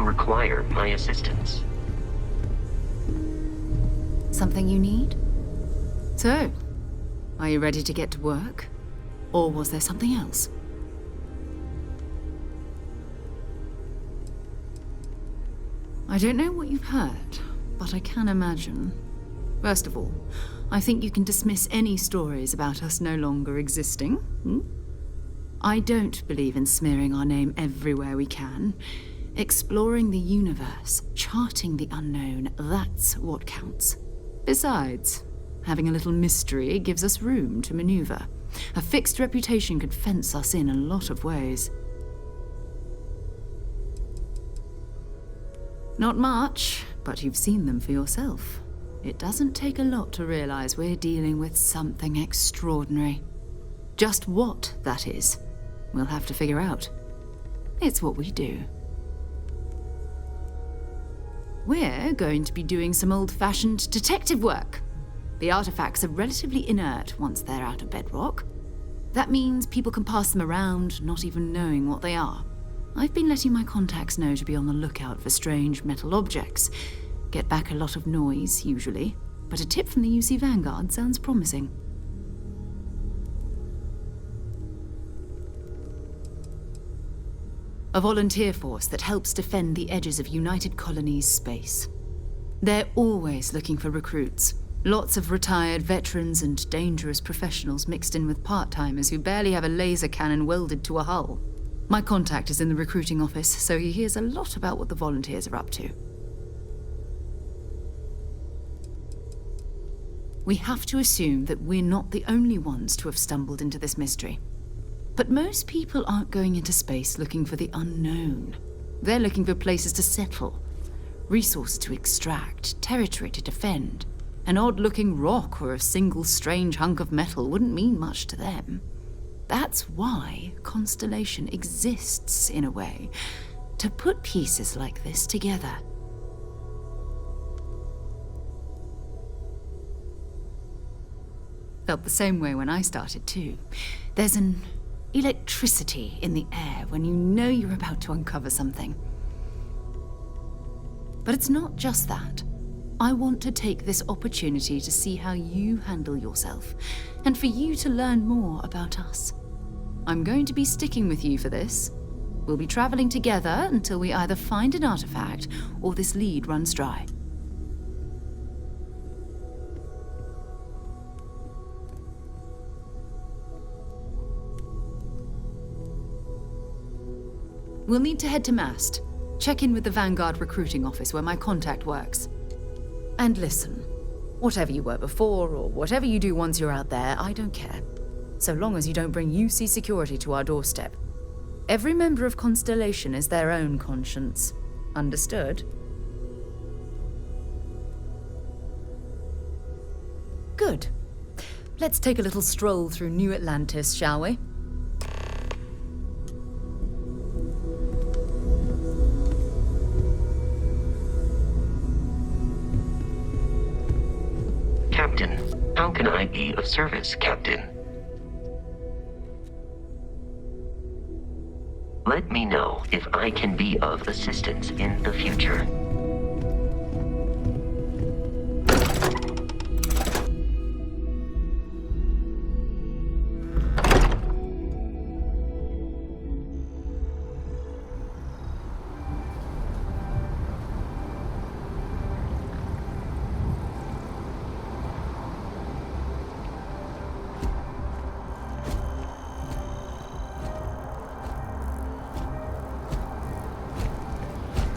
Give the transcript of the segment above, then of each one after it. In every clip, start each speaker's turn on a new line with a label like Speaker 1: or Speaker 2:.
Speaker 1: require my assistance.
Speaker 2: Something you need? So, are you ready to get to work? Or was there something else? I don't know what you've heard, but I can imagine. First of all, I think you can dismiss any stories about us no longer existing. I don't believe in smearing our name everywhere we can. Exploring the universe, charting the unknown, that's what counts. Besides, having a little mystery gives us room to maneuver. A fixed reputation could fence us in a lot of ways. Not much, but you've seen them for yourself. It doesn't take a lot to realize we're dealing with something extraordinary. Just what that is, we'll have to figure out. It's what we do. We're going to be doing some old-fashioned detective work. The artifacts are relatively inert once they're out of bedrock. That means people can pass them around, not even knowing what they are. I've been letting my contacts know to be on the lookout for strange metal objects. Get back a lot of noise, usually, but a tip from the UC Vanguard sounds promising. A volunteer force that helps defend the edges of United Colonies space. They're always looking for recruits. Lots of retired veterans and dangerous professionals mixed in with part-timers who barely have a laser cannon welded to a hull. My contact is in the recruiting office, so he hears a lot about what the volunteers are up to. We have to assume that we're not the only ones to have stumbled into this mystery. But most people aren't going into space looking for the unknown. They're looking for places to settle, resources to extract, territory to defend. An odd-looking rock or a single strange hunk of metal wouldn't mean much to them. That's why Constellation exists, in a way, to put pieces like this together. Felt the same way when I started, too. There's an electricity in the air when you know you're about to uncover something. But it's not just that. I want to take this opportunity to see how you handle yourself, and for you to learn more about us. I'm going to be sticking with you for this. We'll be traveling together until we either find an artifact or this lead runs dry. We'll need to head to Mast. Check in with the Vanguard recruiting office where my contact works. And listen, whatever you were before or whatever you do once you're out there, I don't care. So long as you don't bring UC security to our doorstep. Every member of Constellation is their own conscience. Understood? Good. Let's take a little stroll through New Atlantis, shall we?
Speaker 1: Captain, how can I be of service, Captain? Let me know if I can be of assistance in the future.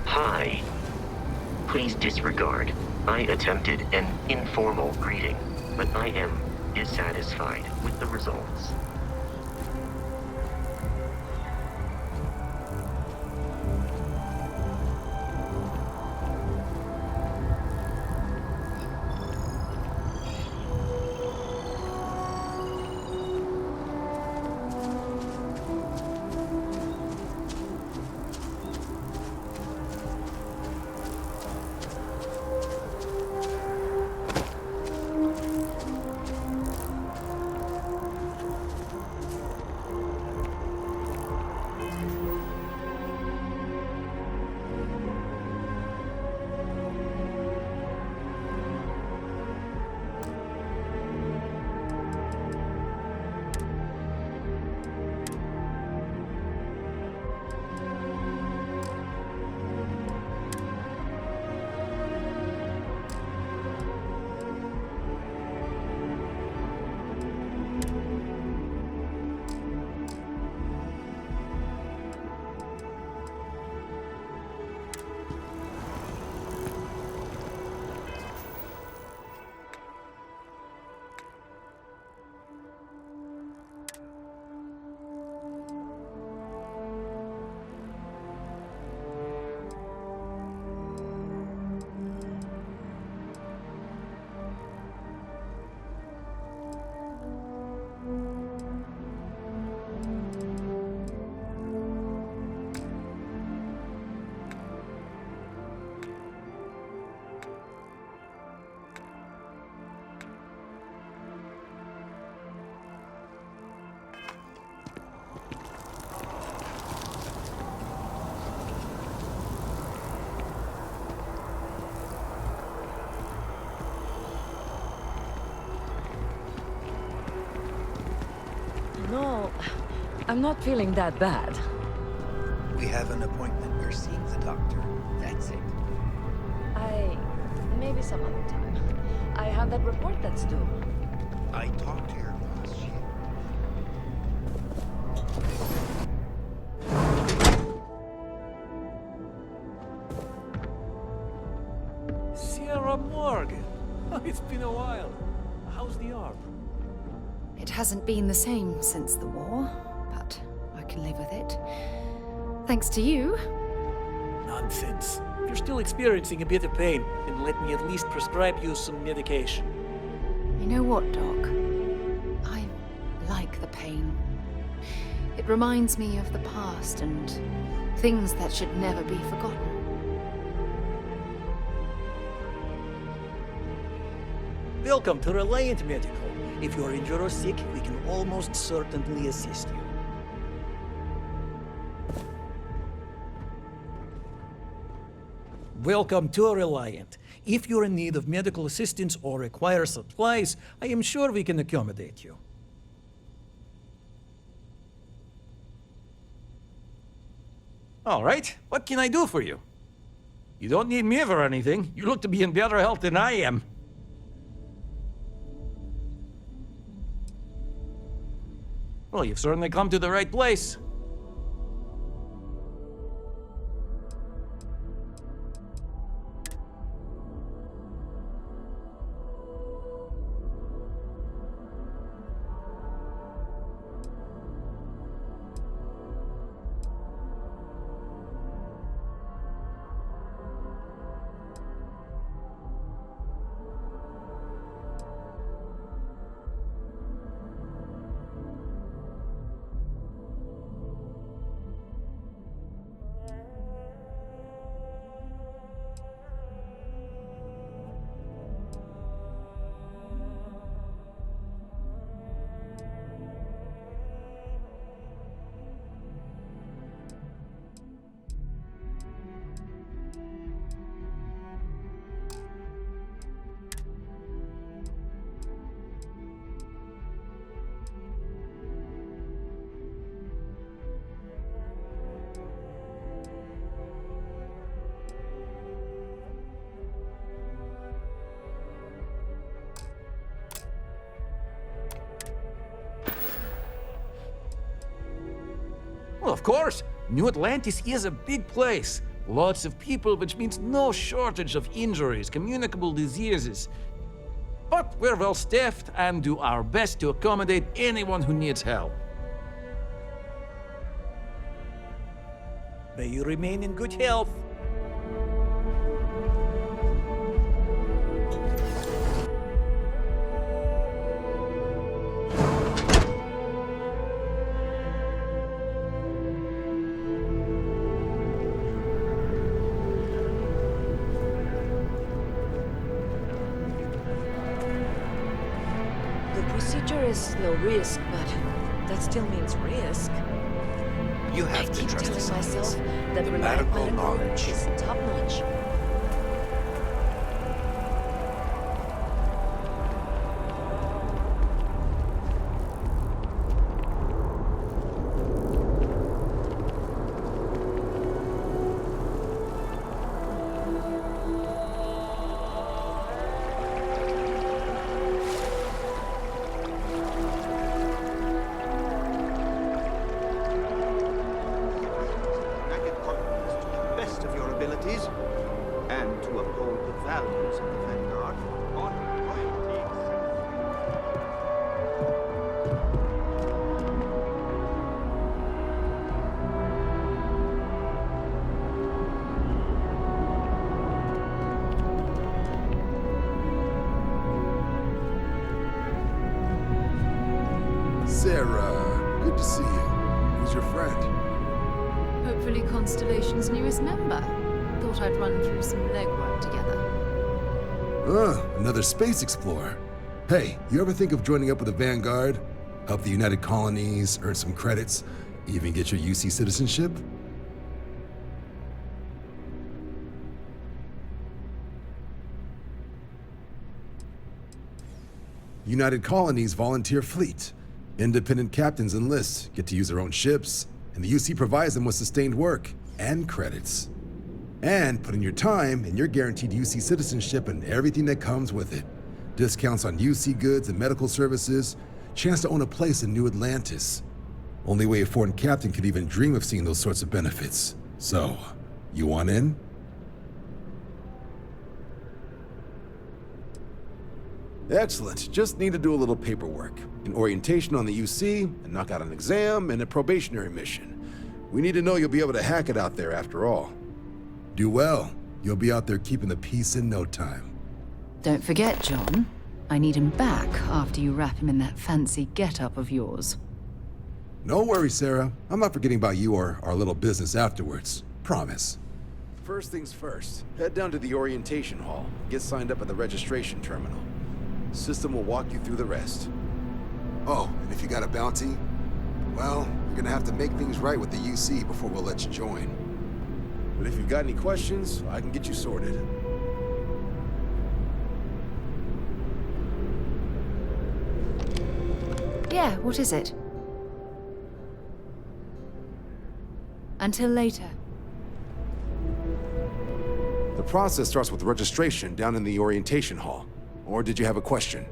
Speaker 1: Hi. Please disregard. I attempted an informal greeting, but I am dissatisfied with the results.
Speaker 3: No, I'm not feeling that bad.
Speaker 4: We have an appointment. We're seeing the doctor. That's it.
Speaker 3: Maybe some other time. I have that report that's due.
Speaker 4: I talked to your boss.
Speaker 5: Sierra Morgan. It's been a while. How's the arm?
Speaker 2: It hasn't been the same since the war, but I can live with it. Thanks to you.
Speaker 5: Nonsense. If you're still experiencing a bit of pain, then let me at least prescribe you some medication.
Speaker 2: You know what, Doc? I like the pain. It reminds me of the past and things that should never be forgotten.
Speaker 5: Welcome to Reliant Medical. If you're injured or sick, we can almost certainly assist you. Welcome to Reliant. If you're in need of medical assistance or require supplies, I am sure we can accommodate you. All right, what can I do for you? You don't need me for anything. You look to be in better health than I am. Well, you've certainly come to the right place. Well, of course. New Atlantis is a big place. Lots of people, which means no shortage of injuries, communicable diseases. But we're well staffed and do our best to accommodate anyone who needs help. May you remain in good health.
Speaker 3: The procedure is low risk, but that still means risk.
Speaker 4: You
Speaker 3: I
Speaker 4: have to
Speaker 3: keep
Speaker 4: trust
Speaker 3: telling
Speaker 4: the
Speaker 3: myself
Speaker 4: science,
Speaker 3: that
Speaker 4: the
Speaker 3: Reliant
Speaker 4: medical
Speaker 3: Medical
Speaker 4: knowledge.
Speaker 3: is top-notch.
Speaker 6: United Colonies to the best of your abilities, and to uphold the values of the Vanguard, honor loyalty.
Speaker 7: Sarah, good to see you. Who's your friend?
Speaker 2: Hopefully Constellation's newest member. Thought I'd run through some legwork together.
Speaker 7: Another space explorer. Hey, you ever think of joining up with the Vanguard? Help the United Colonies, earn some credits, even get your UC citizenship? United Colonies Volunteer Fleet. Independent captains enlist, get to use their own ships, and the UC provides them with sustained work and credits. And put in your time, and you're guaranteed UC citizenship and everything that comes with it. Discounts on UC goods and medical services, chance to own a place in New Atlantis. Only way a foreign captain could even dream of seeing those sorts of benefits. So, you want in? Excellent. Just need to do a little paperwork. An orientation on the UC, and knock out an exam, and a probationary mission. We need to know you'll be able to hack it out there after all. Do well. You'll be out there keeping the peace in no time.
Speaker 2: Don't forget, John. I need him back after you wrap him in that fancy get-up of yours.
Speaker 7: No worries, Sarah. I'm not forgetting about you or our little business afterwards. Promise. First things first, head down to the orientation hall. Get signed up at the registration terminal. System will walk you through the rest. Oh, and if you got a bounty, well, you're gonna have to make things right with the UC before we'll let you join. But if you've got any questions, I can get you sorted.
Speaker 2: Yeah, what is it? Until later.
Speaker 7: The process starts with registration down in the orientation hall. Or did you have a question?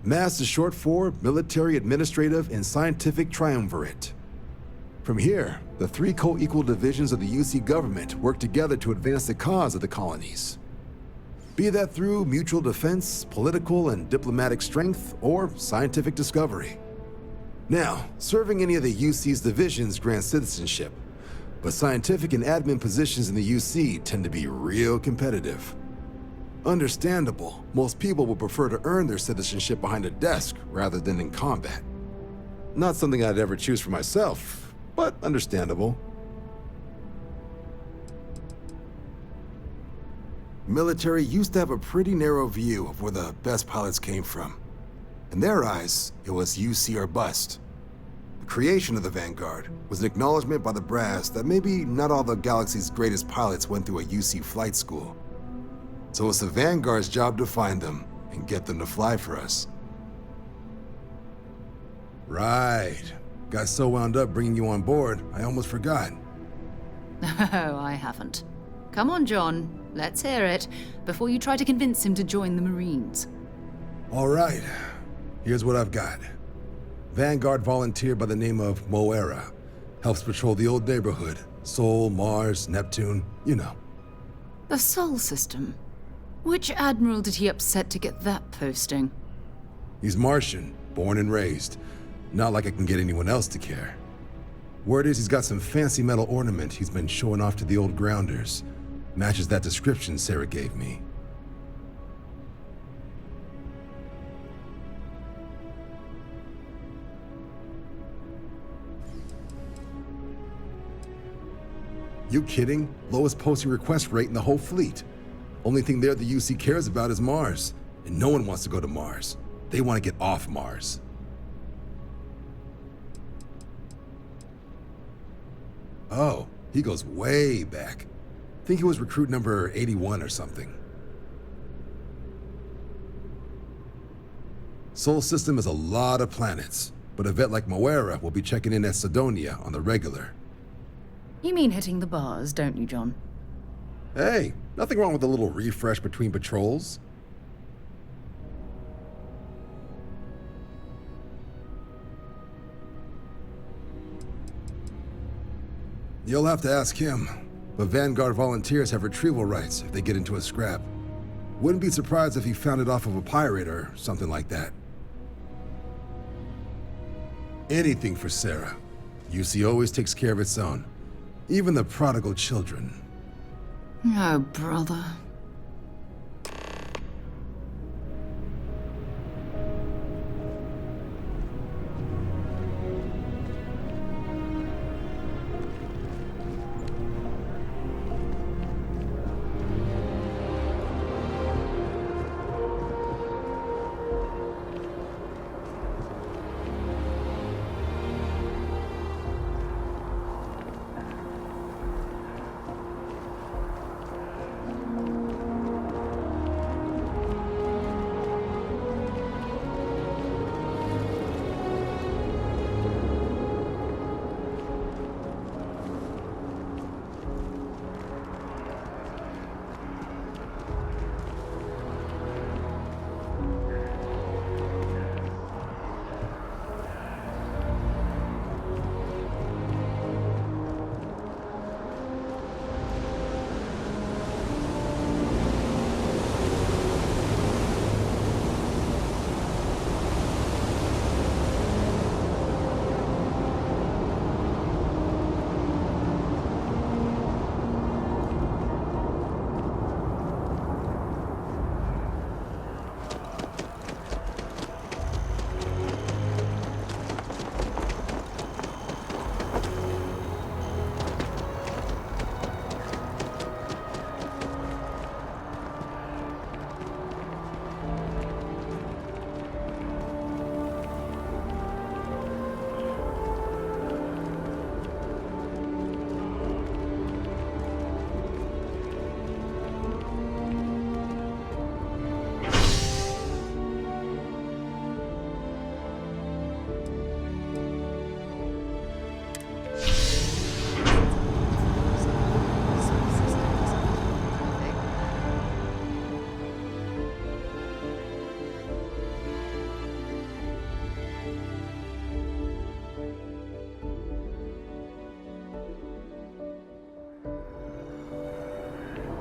Speaker 7: MASS is short for Military, Administrative, and Scientific Triumvirate. From here, the three co-equal divisions of the UC government work together to advance the cause of the colonies. Be that through mutual defense, political and diplomatic strength, or scientific discovery. Now, serving any of the UC's divisions grants citizenship, but scientific and admin positions in the UC tend to be real competitive. Understandable, most people would prefer to earn their citizenship behind a desk rather than in combat. Not something I'd ever choose for myself, but understandable. Military used to have a pretty narrow view of where the best pilots came from. In their eyes, it was UC or bust. The creation of the Vanguard was an acknowledgement by the brass that maybe not all the galaxy's greatest pilots went through a UC flight school. So it's the Vanguard's job to find them and get them to fly for us. Right. Got so wound up bringing you on board, I almost forgot.
Speaker 2: Oh, I haven't. Come on, John. Let's hear it, before you try to convince him to join the Marines.
Speaker 7: All right. Here's what I've got. Vanguard volunteer by the name of Moira. Helps patrol the old neighborhood. Sol, Mars, Neptune, you know.
Speaker 2: The Sol system? Which admiral did he upset to get that posting?
Speaker 7: He's Martian, born and raised. Not like I can get anyone else to care. Word is he's got some fancy metal ornament he's been showing off to the old grounders. Matches that description Sarah gave me. You kidding? Lowest posting request rate in the whole fleet. Only thing there the UC cares about is Mars. And no one wants to go to Mars. They want to get off Mars. Oh, he goes way back. Think he was recruit number 81 or something. Sol system is a lot of planets, but a vet like Moira will be checking in at Sidonia on the regular.
Speaker 2: You mean hitting the bars, don't you, John?
Speaker 7: Hey, nothing wrong with a little refresh between patrols. You'll have to ask him, but Vanguard volunteers have retrieval rights if they get into a scrap. Wouldn't be surprised if he found it off of a pirate or something like that. Anything for Sarah. UC always takes care of its own. Even the prodigal children.
Speaker 2: Oh, brother.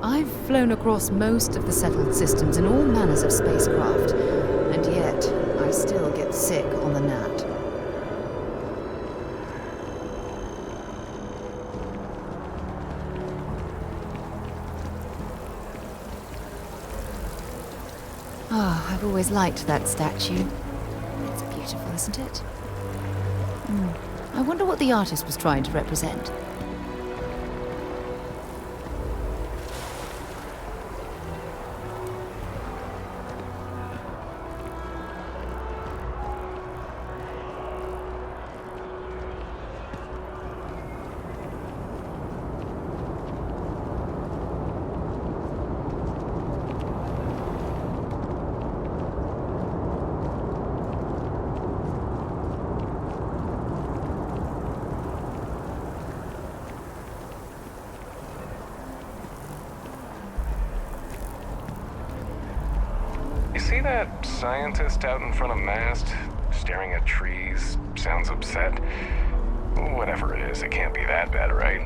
Speaker 2: I've flown across most of the settled systems in all manners of spacecraft, and yet I still get sick on the gnat. Ah, I've always liked that statue. It's beautiful, isn't it? I wonder what the artist was trying to represent.
Speaker 8: You see that scientist out in front of mast, staring at trees, sounds upset? Whatever it is, it can't be that bad, right?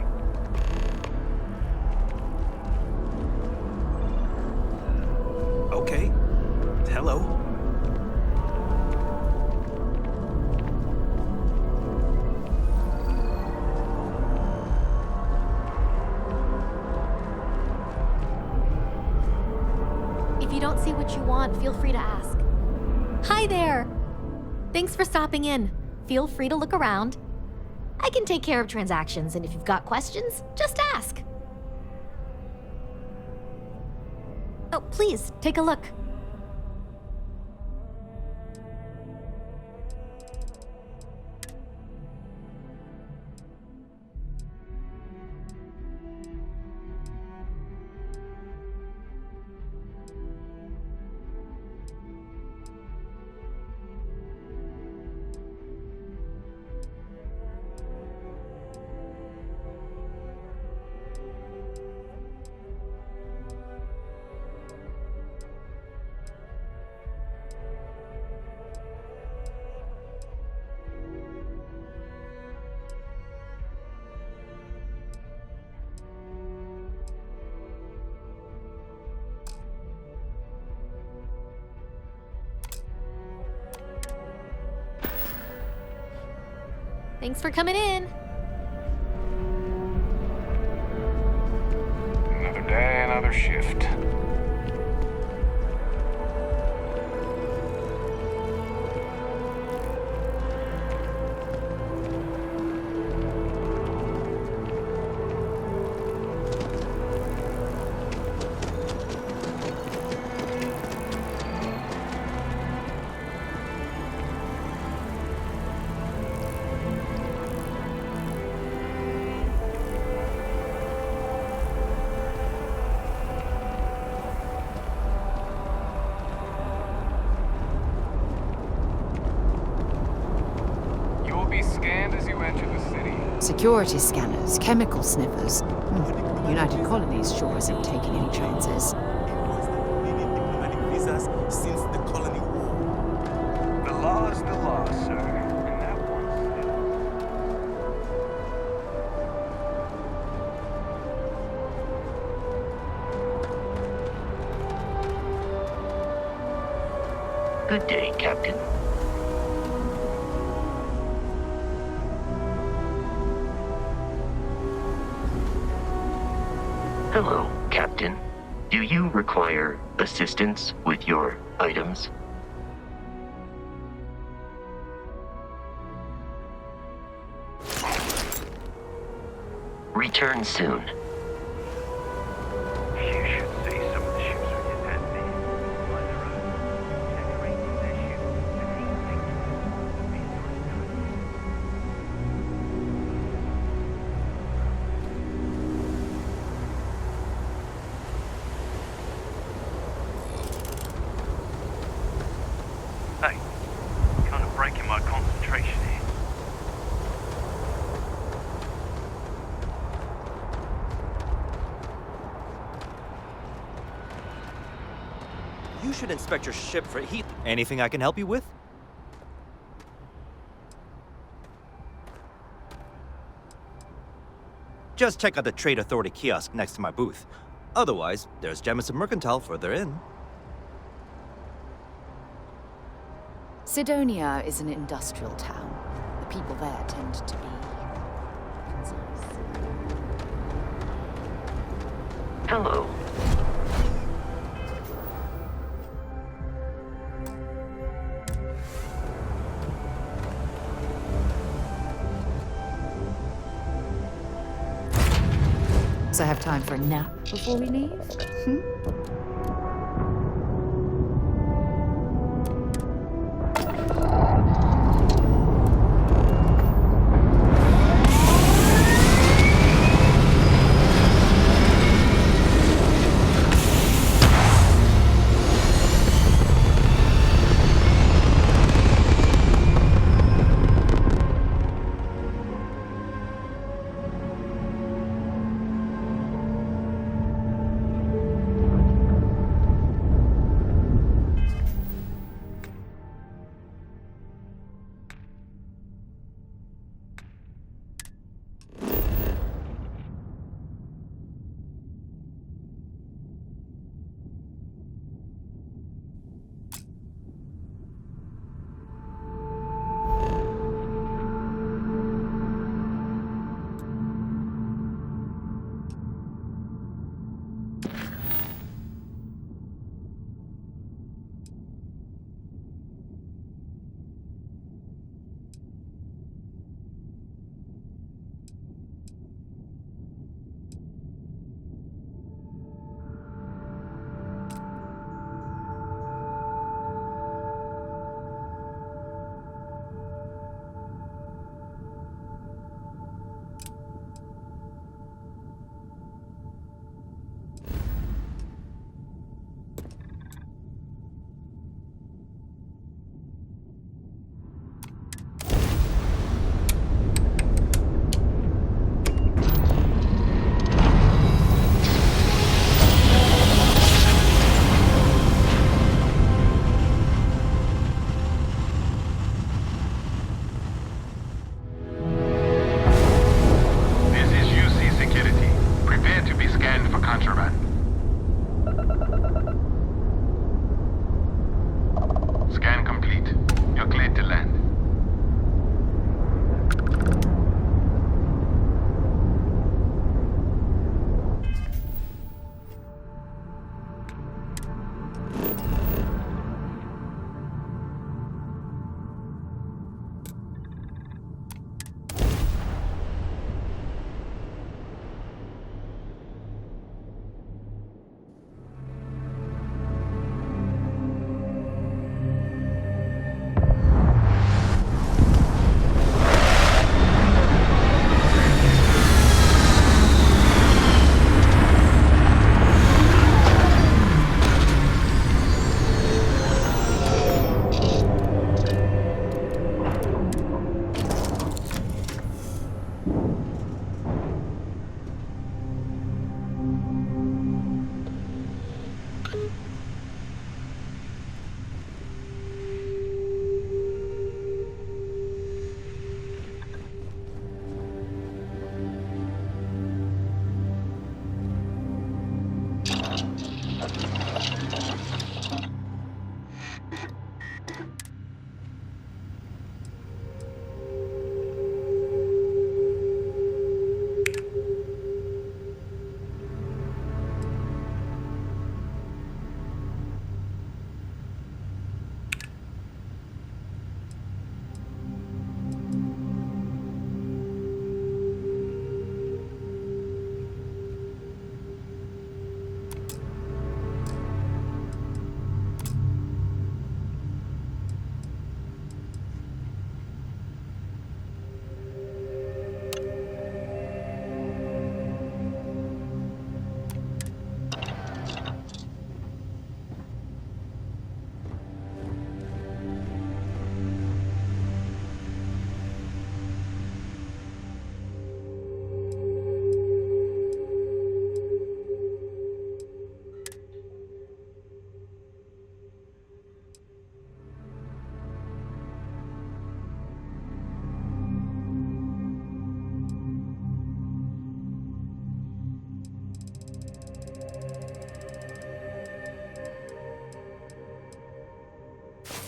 Speaker 6: Okay. Hello.
Speaker 9: If you don't see what you want, feel free to ask. Hi there! Thanks for stopping in. Feel free to look around. I can take care of transactions, and if you've got questions, just ask. Oh, please, take a look. Thanks for coming in.
Speaker 8: Another day, another shift.
Speaker 2: Security scanners, chemical sniffers. The United Colonies sure isn't taking any chances.
Speaker 10: Visas since the colony war.
Speaker 8: The law's the law, sir. And that one's
Speaker 1: Good day, Captain. Hello, Captain. Do you require assistance with your items? Return soon.
Speaker 6: You should see some of the ships we just had there. On the road, decorating their ship, and hey, kind of breaking my concentration here.
Speaker 10: You should inspect your ship for heat. Anything I can help you with? Just check out the Trade Authority kiosk next to my booth. Otherwise, there's Jamison Mercantile further in.
Speaker 2: Sidonia is an industrial town. The people there tend to be concise.
Speaker 1: Hello.
Speaker 2: So I have time for a nap before we leave?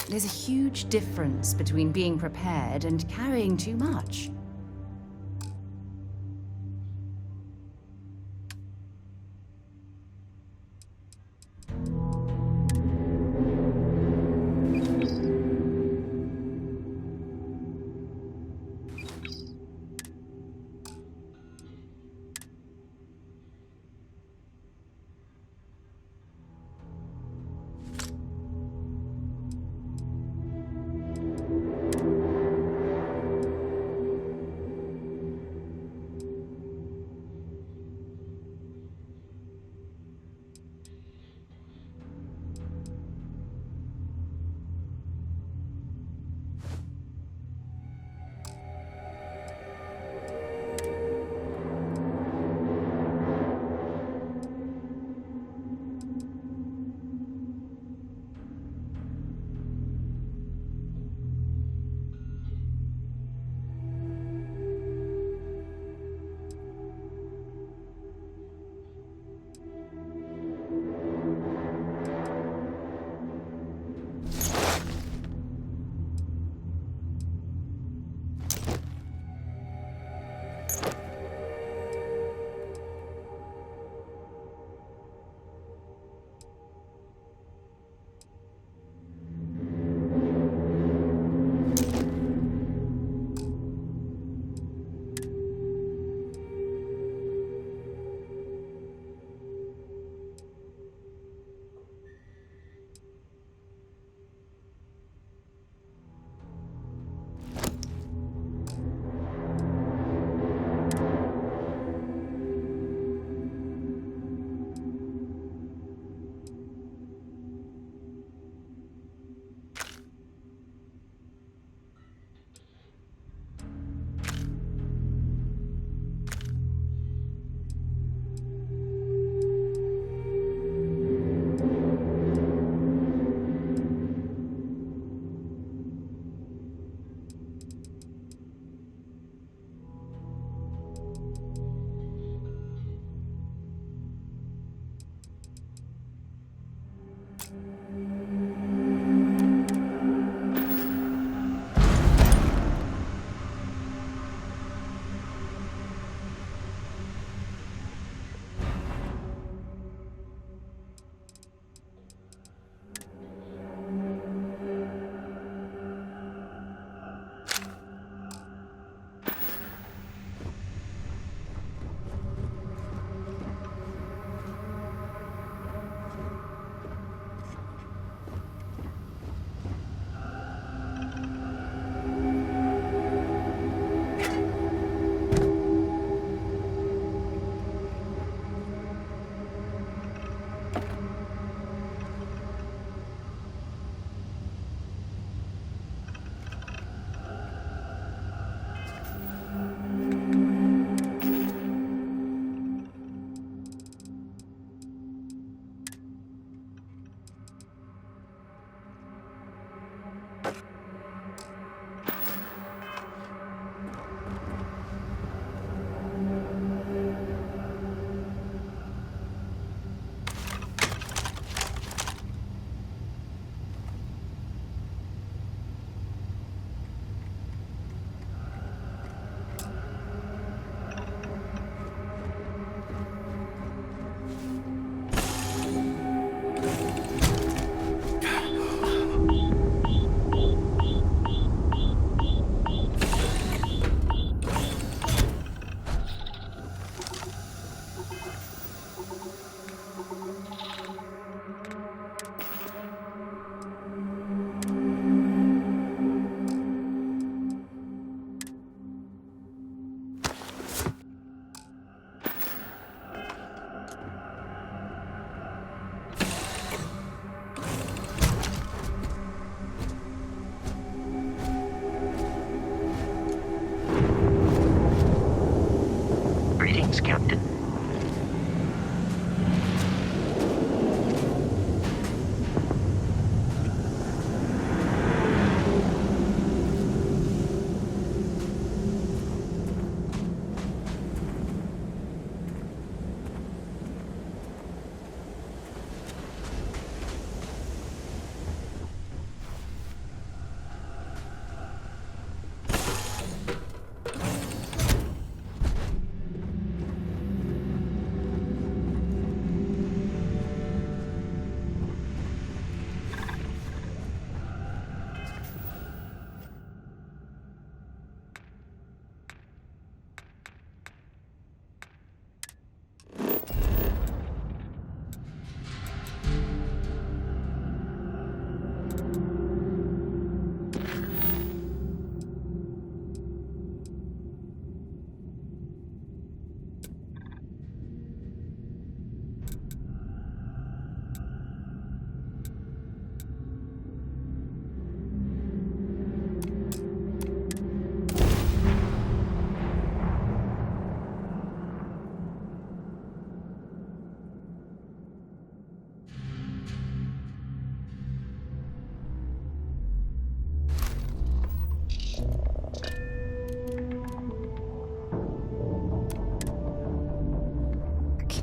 Speaker 2: There's a huge difference between being prepared and carrying too much.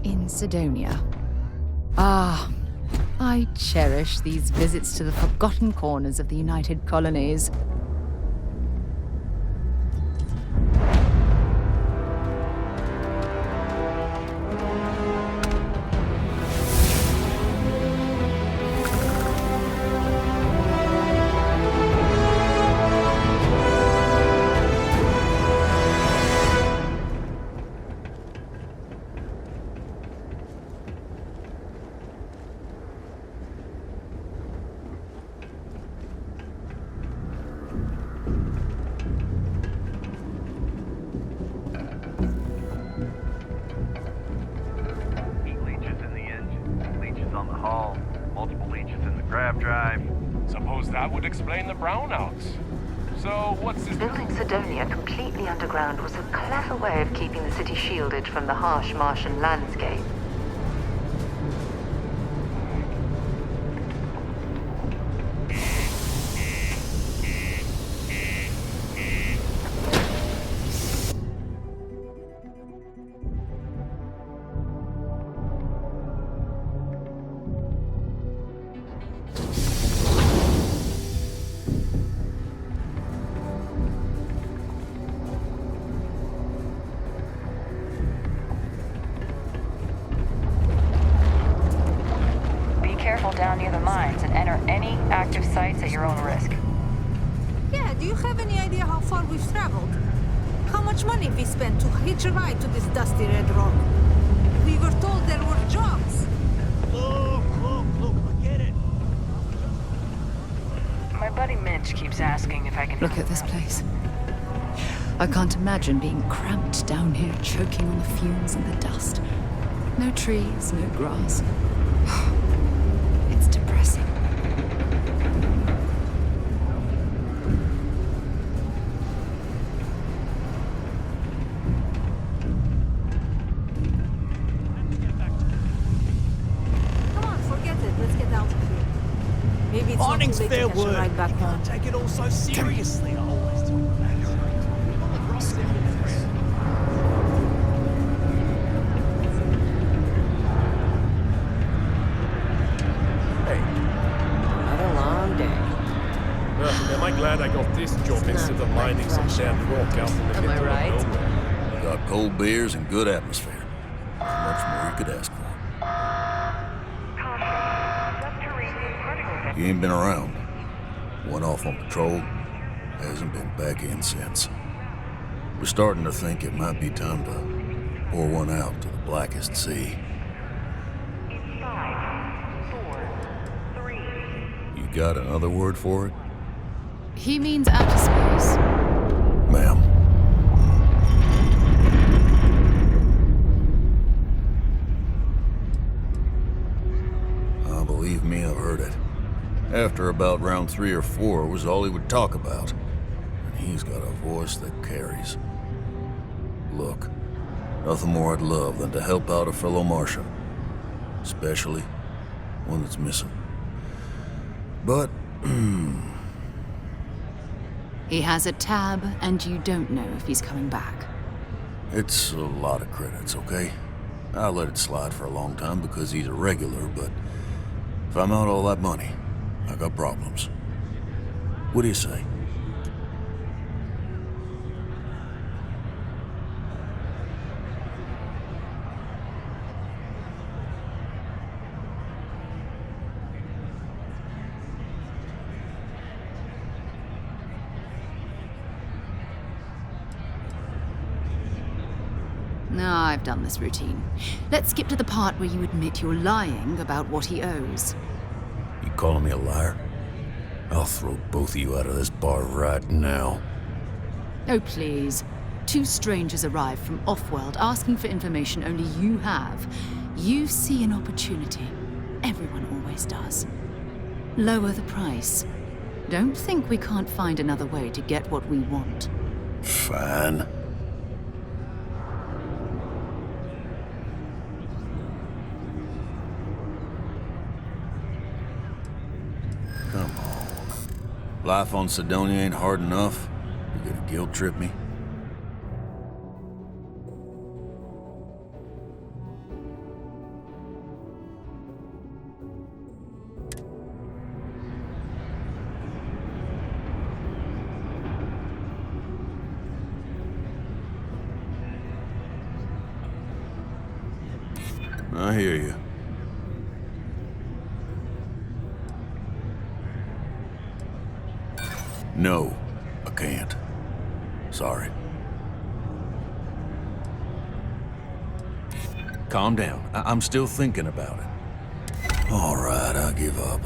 Speaker 2: in Sidonia. Ah, I cherish these visits to the forgotten corners of the United Colonies.
Speaker 8: Suppose that would explain the brownouts. So, what's this?
Speaker 11: Building Sidonia completely underground was a clever way of keeping the city shielded from the harsh Martian landscape.
Speaker 12: Down near the mines and enter any active sites at your own risk.
Speaker 3: Yeah, do you have any idea how far we've traveled? How much money we spent to hitch a ride to this dusty red rock? We were told there were jobs.
Speaker 6: Look, I get it.
Speaker 12: My buddy Mitch keeps asking if I can
Speaker 2: Look at this place. I can't imagine being cramped down here, choking on the fumes and the dust. No trees, no grass. It's depressing.
Speaker 3: Come on, forget it. Let's get out of here. Maybe it's not too late to catch a ride back home.
Speaker 6: Take it all so seriously. I always talk about it.
Speaker 13: Am I glad I got this job instead of mining some damn rock out in the middle of nowhere?
Speaker 14: Got cold beers and good atmosphere. Not much more you could ask for. You ain't been around. Went off on patrol. Hasn't been back in since. We're starting to think it might be time to pour one out to the blackest sea. You got another word for it?
Speaker 2: He means outer space.
Speaker 14: Ma'am. Believe me, I've heard it. After about round 3 or 4 was all he would talk about. And he's got a voice that carries. Look, nothing more I'd love than to help out a fellow Martian. Especially one that's missing. But,
Speaker 2: He has a tab, and you don't know if he's coming back.
Speaker 14: it's a lot of credits, okay? I let it slide for a long time because he's a regular, but if I'm out all that money, I got problems. What do you say?
Speaker 2: No, I've done this routine. Let's skip to the part where you admit you're lying about what he owes.
Speaker 14: You calling me a liar? I'll throw both of you out of this bar right now.
Speaker 2: Oh, please. 2 strangers arrive from off-world asking for information only you have. You see an opportunity. Everyone always does. Lower the price. Don't think we can't find another way to get what we want.
Speaker 14: Fine. Come on. Life on Sidonia ain't hard enough. You gonna guilt trip me? I hear you. No, I can't. Sorry. Calm down. I'm still thinking about it. All right, I give up.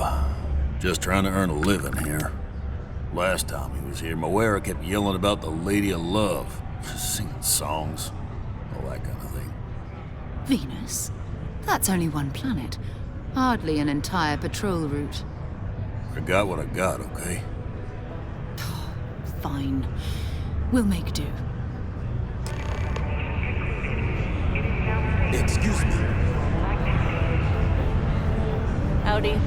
Speaker 14: Just trying to earn a living here. Last time he was here, Moira kept yelling about the Lady of Love, singing songs, all that kind of thing.
Speaker 2: Venus? That's only one planet. Hardly an entire patrol route.
Speaker 14: I got what I got, okay?
Speaker 2: Fine. We'll make do.
Speaker 5: Excuse me.
Speaker 15: Howdy.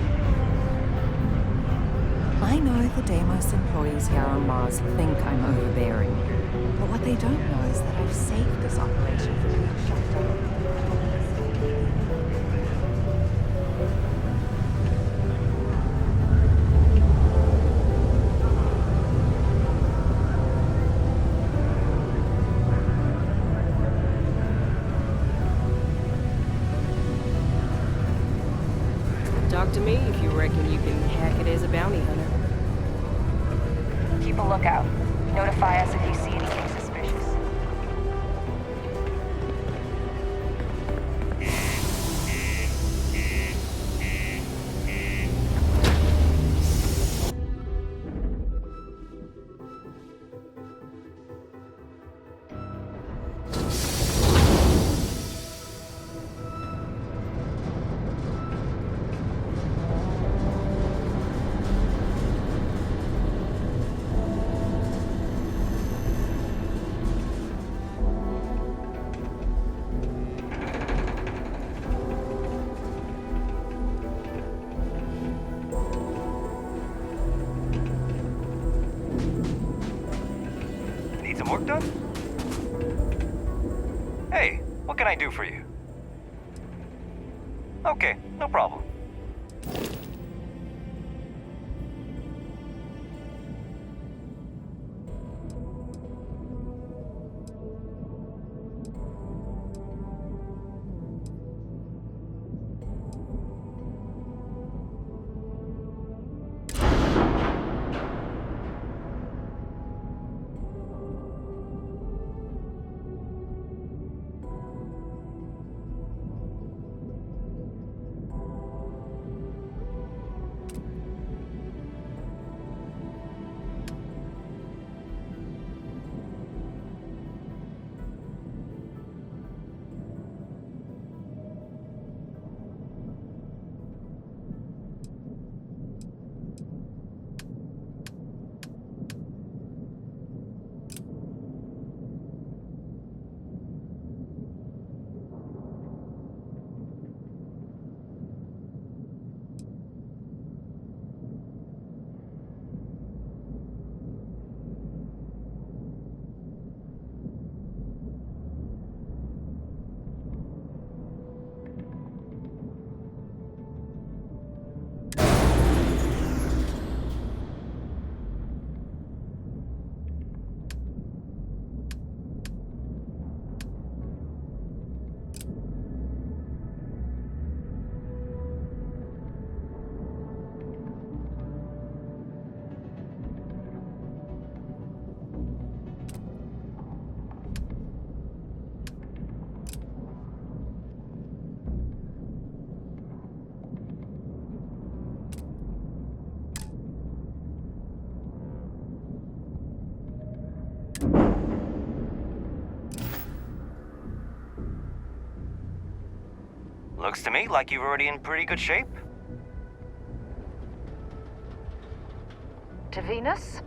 Speaker 15: I know the Deimos employees here on Mars think I'm overbearing, but what they don't know is that I've saved this operation from being shut down.
Speaker 16: Talk to me if you reckon you can hack it as a bounty hunter.
Speaker 12: Keep a lookout. Notify us if you see anything suspicious.
Speaker 10: Need some work done? Hey, what can I do for you? Okay, no problem. Looks to me like you're already in pretty good shape.
Speaker 11: To Venus?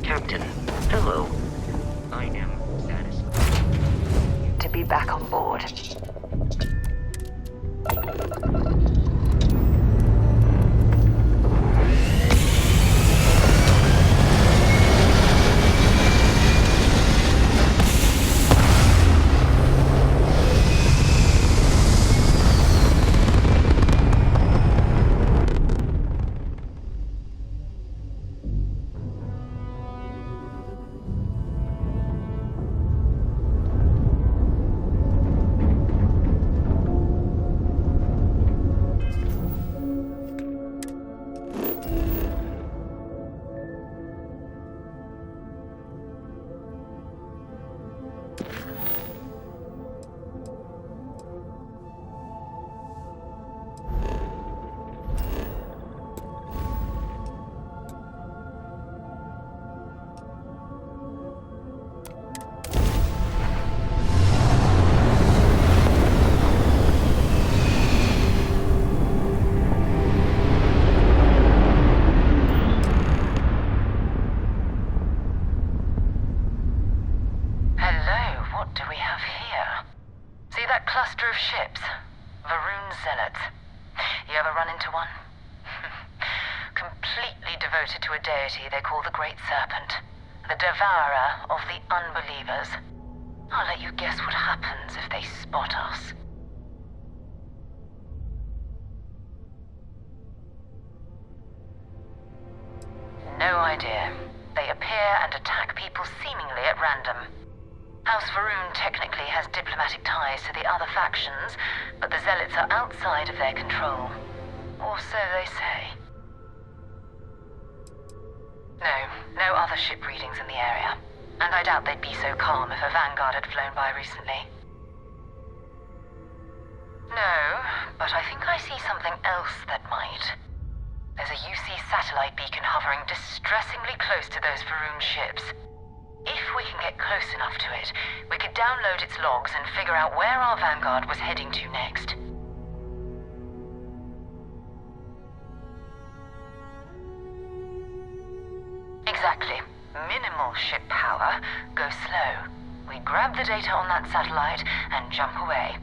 Speaker 1: Captain, hello. I am satisfied
Speaker 11: To be back on board.
Speaker 12: devoted to a deity they call the Great Serpent, the devourer of the unbelievers. I'll let you guess what happens if they spot us. No idea. They appear and attack people seemingly at random. House Varun technically has diplomatic ties to the other factions, but the Zealots are outside of their control. Or so they say. No other ship readings in the area. And I doubt they'd be so calm if a Vanguard had flown by recently. No, but I think I see something else that might. There's a UC satellite beacon hovering distressingly close to those Varun ships. If we can get close enough to it, we could download its logs and figure out where our Vanguard was heading to next. Exactly. Minimal ship power, go slow. We grab the data on that satellite and jump away.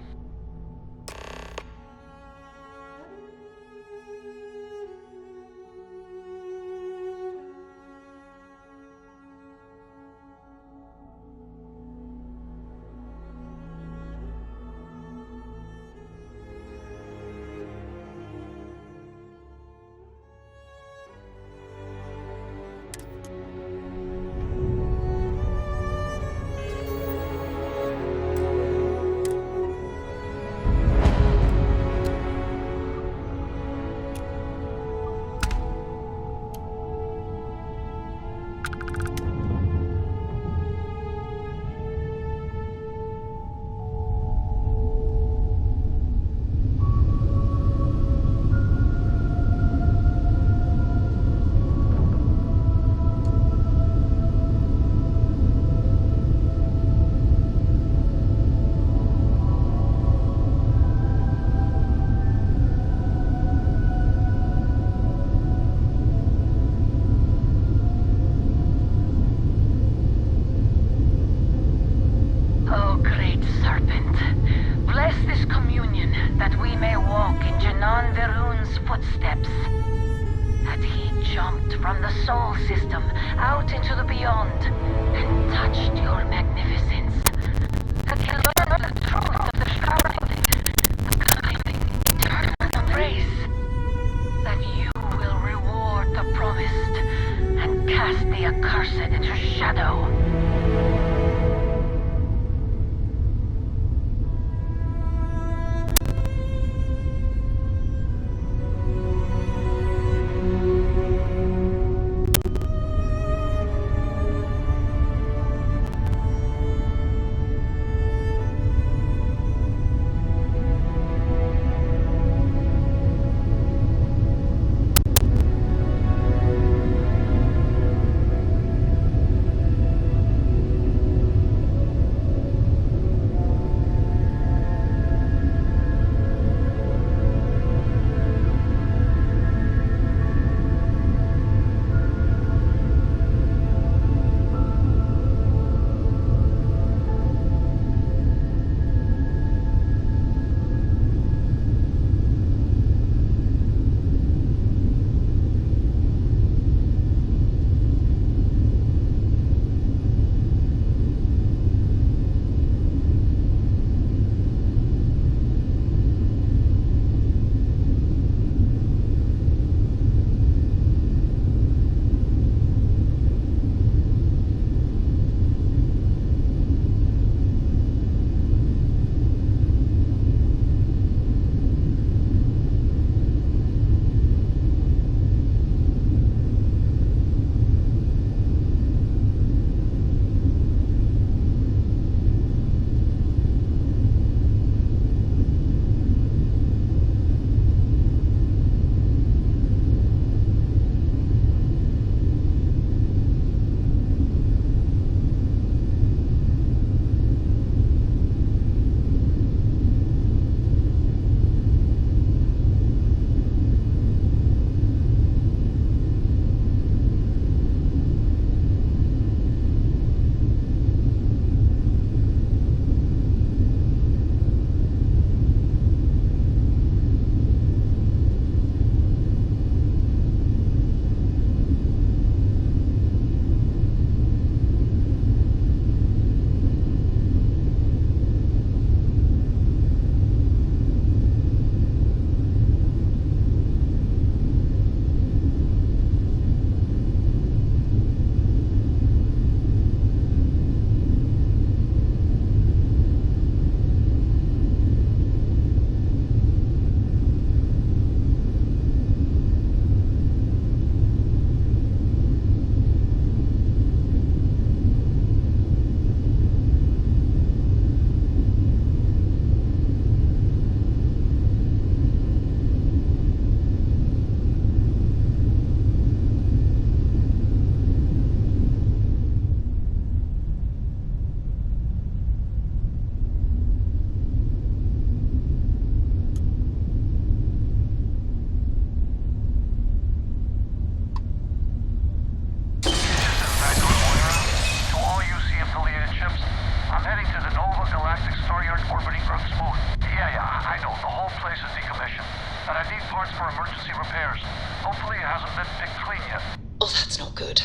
Speaker 17: affiliated ships. I'm heading to the Nova Galactic Star Yard orbiting Earth's moon. Yeah, I know. The whole place is decommissioned. And I need parts for emergency repairs. Hopefully it hasn't been picked clean yet.
Speaker 18: Oh, that's not good.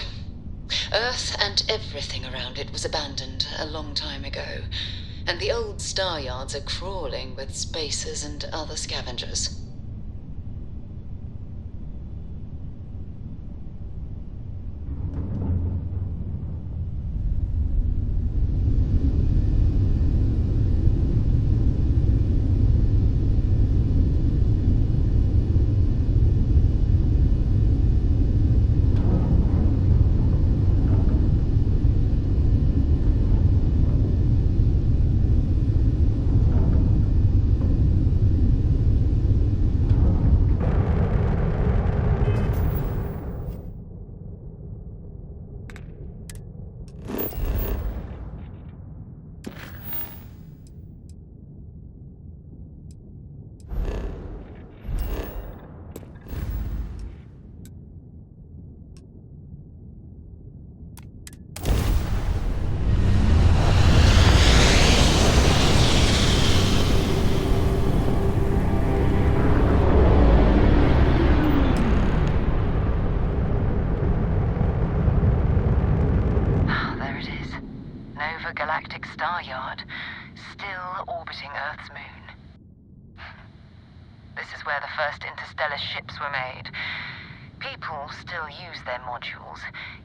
Speaker 18: Earth and everything around it was abandoned a long time ago. And the old star yards are crawling with spacers and other scavengers.
Speaker 12: Galactic Star Yard, still orbiting Earth's moon. This is where the first interstellar ships were made. People still use their modules,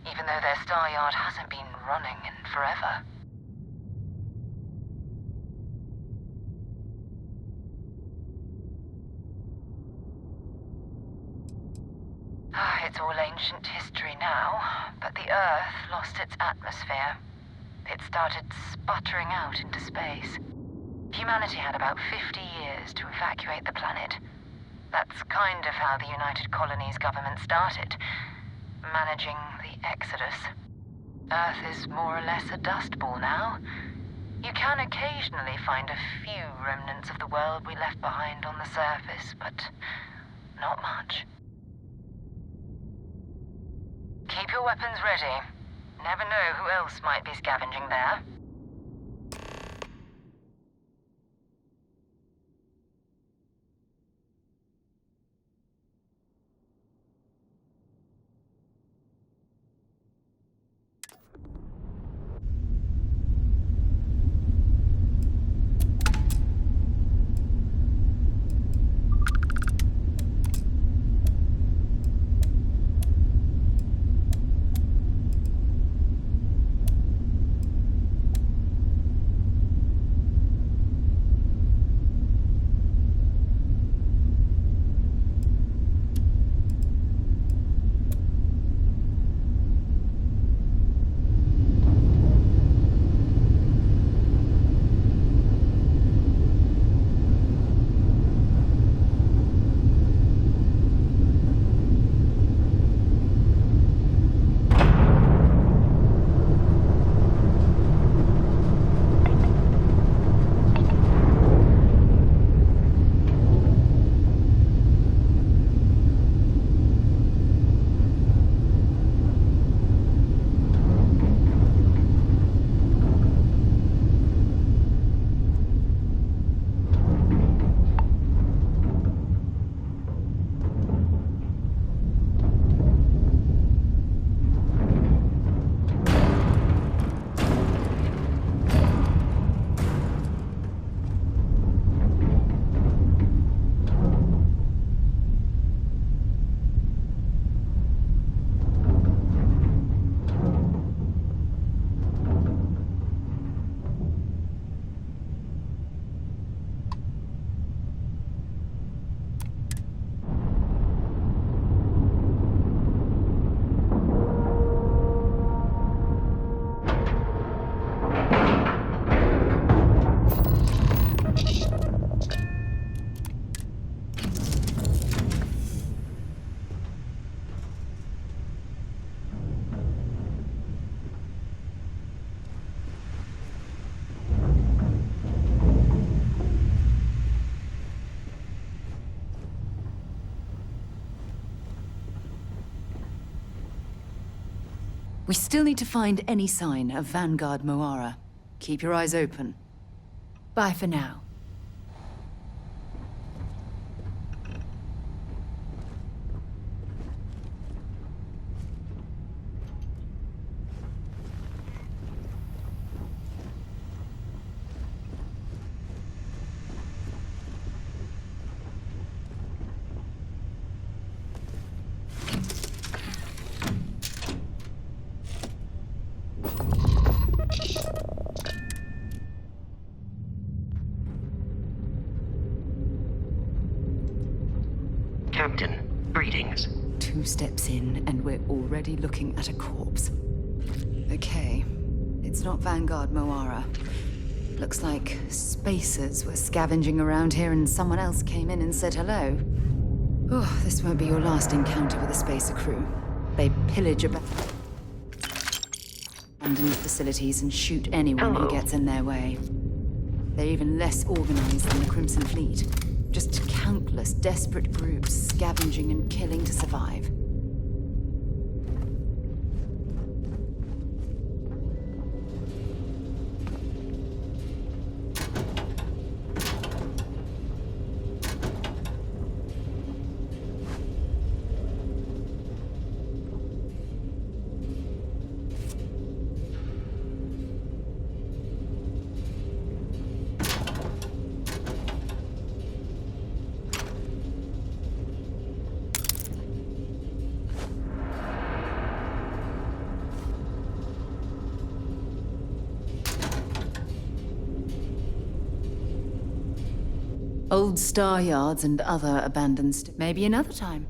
Speaker 12: even though their star yard hasn't been running in forever. It's all ancient history now, but the Earth lost its atmosphere. It started sputtering out into space. Humanity had about 50 years to evacuate the planet. That's kind of how the United Colonies government started, managing the exodus. Earth is more or less a dust ball now. You can occasionally find a few remnants of the world we left behind on the surface, but not much. Keep your weapons ready. Never know who else might be scavenging there.
Speaker 2: We still need to find any sign of Vanguard Moara. Keep your eyes open. Bye for now.
Speaker 1: Captain, greetings.
Speaker 2: 2 steps in, and we're already looking at a corpse. Okay, it's not Vanguard Moara. Looks like spacers were scavenging around here and someone else came in and said hello. Oh, this won't be your last encounter with a spacer crew. They pillage abandoned facilities and shoot anyone who gets in their way. They're even less organized than the Crimson Fleet. Just countless desperate groups scavenging and killing to survive. Old star yards and other abandoned maybe another time.